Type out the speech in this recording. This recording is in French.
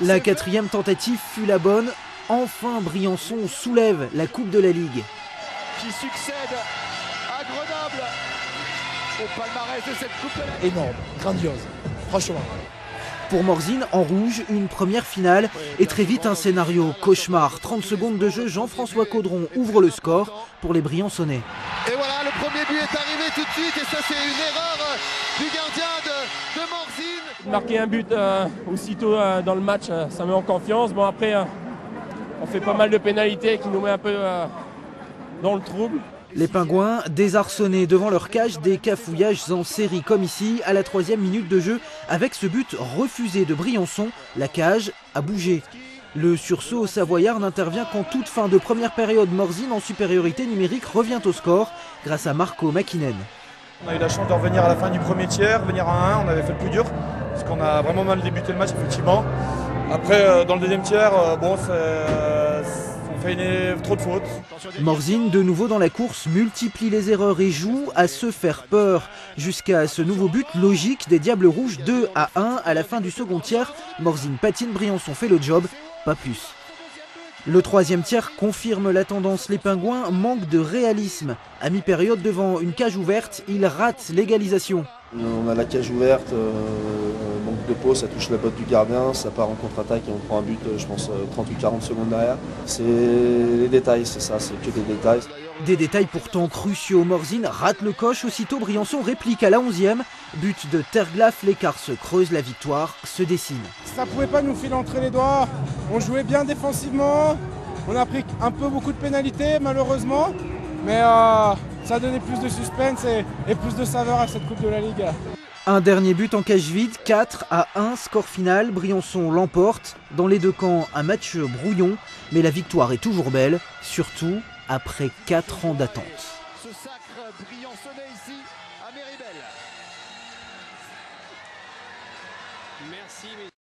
La quatrième tentative fut la bonne. Enfin, Briançon soulève la Coupe de la Ligue. Qui succède à Grenoble au palmarès de cette Coupe de la Ligue. Énorme, grandiose, franchement. Pour Morzine, en rouge, une première finale et très vite un scénario cauchemar. 30 secondes de jeu, Jean-François Caudron ouvre le score pour les Briançonnais. Et voilà, le premier but est arrivé tout de suite et ça c'est une erreur du gardien de Morzine. Marquer un but aussitôt dans le match, ça met en confiance. Bon après, on fait pas mal de pénalités qui nous met un peu dans le trouble. Les Pingouins, désarçonnés devant leur cage, des cafouillages en série comme ici, à la 3e minute de jeu. Avec ce but refusé de Briançon, la cage a bougé. Le sursaut savoyard n'intervient qu'en toute fin de première période. Morzine, en supériorité numérique, revient au score grâce à Marco Mäkinen. On a eu la chance de revenir à la fin du premier tiers, venir à 1, on avait fait le plus dur, parce qu'on a vraiment mal débuté le match effectivement. Après, dans le deuxième tiers, on fait trop de fautes. Morzine, de nouveau dans la course, multiplie les erreurs et joue à se faire peur. Jusqu'à ce nouveau but logique des Diables Rouges, 2-1 à la fin du second tiers. Morzine patine, Briançon fait le job, pas plus. Le troisième tiers confirme la tendance. Les Pingouins manquent de réalisme. À mi-période, devant une cage ouverte, ils ratent l'égalisation. On a la cage ouverte, manque de peau, ça touche la botte du gardien, ça part en contre-attaque et on prend un but, je pense, 30 ou 40 secondes derrière. C'est les détails, c'est ça, c'est que des détails. Des détails pourtant cruciaux. Morzine rate le coche, aussitôt Briançon réplique à la 11e. But de Terglaf, l'écart se creuse, la victoire se dessine. Ça pouvait pas nous filer entre les doigts, on jouait bien défensivement, on a pris beaucoup de pénalités malheureusement, mais ça a donné plus de suspense et plus de saveur à cette Coupe de la Ligue. Un dernier but en cage vide, 4-1, score final, Briançon l'emporte. Dans les deux camps, un match brouillon, mais la victoire est toujours belle, surtout après 4 ans d'attente. Ce sacre briançonnais ici à Méribel. Merci.